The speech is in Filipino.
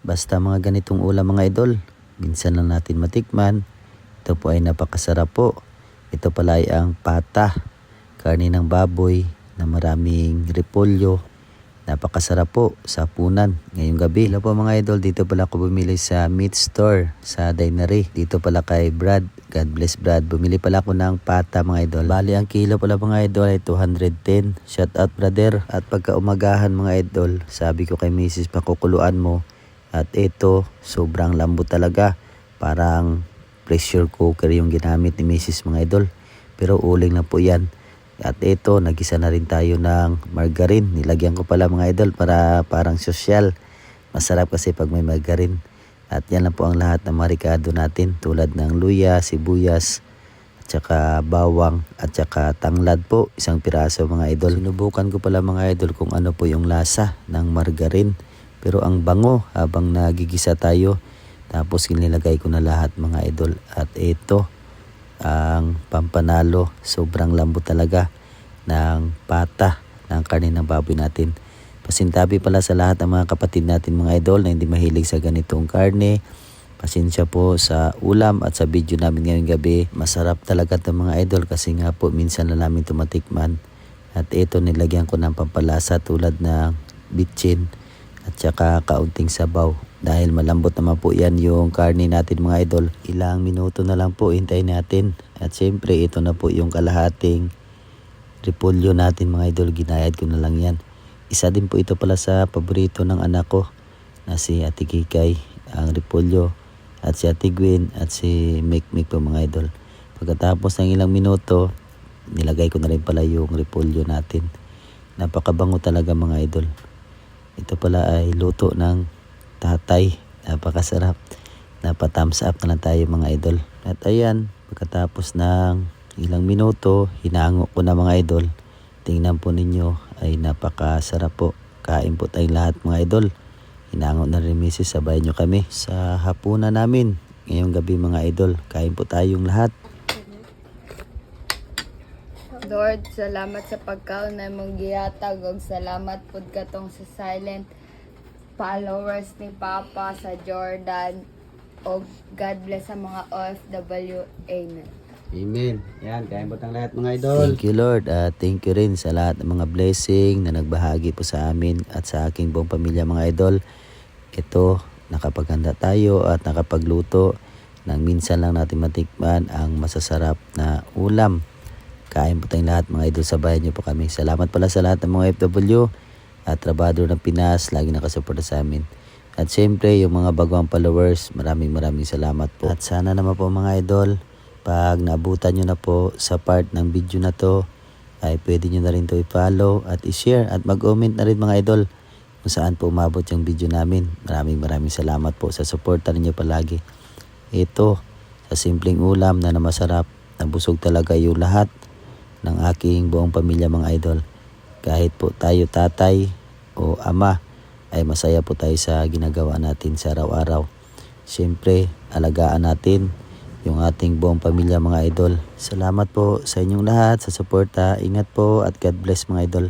Basta mga ganitong ulam mga idol, minsan lang natin matikman. Ito po ay napakasarap po. Ito pala ay ang pata, karne ng baboy na maraming repolyo. Napakasarap po sa hapunan ngayong gabi. Hello po mga idol, dito pala ako bumili sa meat store sa Dinery. Dito pala kay Brad, God bless Brad. Bumili pala ako ng pata mga idol. Bali ang kilo pala mga idol ay 210. Shout out brother. At pagka umagahan mga idol, sabi ko kay Mrs. pakukuluan mo. At ito, sobrang lambot talaga. Parang pressure cooker yung ginamit ni Mrs. mga idol. Pero uling na po yan. At ito, nagisa na rin tayo ng margarine. Nilagyan ko pala mga idol para parang sosyal. Masarap kasi pag may margarine. At yan lang po ang lahat ng marikado natin. Tulad ng luya, sibuyas, at saka bawang, at saka tanglad po. Isang piraso mga idol. Sinubukan ko pala mga idol kung ano po yung lasa ng margarine. Pero ang bango habang nagigisa tayo. Tapos nilagay ko na lahat mga idol. At ito ang pampanalo. Sobrang lambot talaga ng pata ng karne ng baboy natin. Pasintabi pala sa lahat ng mga kapatid natin mga idol na hindi mahilig sa ganitong karne. Pasensya po sa ulam at sa video namin ngayong gabi. Masarap talaga ito mga idol kasi nga po minsan na namin tumatikman. At ito nilagyan ko ng pampalasa tulad ng bitchin at saka kaunting sabaw. Dahil malambot naman po yan yung karne natin mga idol. Ilang minuto na lang po hintayin natin. At syempre ito na po yung kalahating repolyo natin mga idol. Ginayad ko na lang yan. Isa din po ito pala sa paborito ng anak ko na si Ate Kikay, ang repolyo. At si Ate Gwen at si Mikmik po mga idol. Pagkatapos ng ilang minuto, nilagay ko na rin pala yung repolyo natin. Napakabango talaga mga idol. Ito pala ay luto ng tatay. Napakasarap. Napa-thumbs up na lang tayo mga idol. At ayan, pagkatapos ng ilang minuto, hinango ko na mga idol. Tingnan po ninyo ay napakasarap po. Kain po tayong lahat mga idol. Hinango na rin misis, sabay nyo kami sa hapunan namin. Ngayong gabi mga idol, kain po tayong lahat. Lord, salamat sa pagkaon na mong gihatag ug salamat pud katong sa silent followers ni Papa sa Jordan og God bless sa mga OFW. Amen. Amen. Yan, kain po tayong lahat mga idol. Thank you Lord at thank you rin sa lahat ng mga blessing na nagbahagi po sa amin at sa aking buong pamilya mga idol. Ito, nakapaghanda tayo at nakapagluto ng minsan lang natin matikman ang masasarap na ulam. Kain po tayong lahat mga idol, sabayan niyo po kami. Salamat pala sa lahat ng mga FW at trabador ng Pinas, lagi nakasuporta sa amin. At siyempre yung mga bagong followers, maraming salamat po. At sana naman po mga idol, pag naabutan nyo na po sa part ng video na to, ay pwede nyo na rin to i-follow at i-share at mag-comment na rin mga idol kung saan po umabot yung video namin. Maraming salamat po sa suporta ninyo palagi. Ito, sa simpleng ulam na masarap, nabusog talaga yung lahat ng aking buong pamilya mga idol. Kahit po tayo tatay o ama ay masaya po tayo sa ginagawa natin sa araw-araw. Siyempre, alagaan natin yung ating buong pamilya mga idol. Salamat po sa inyong lahat sa suporta. Ingat po at God bless mga idol.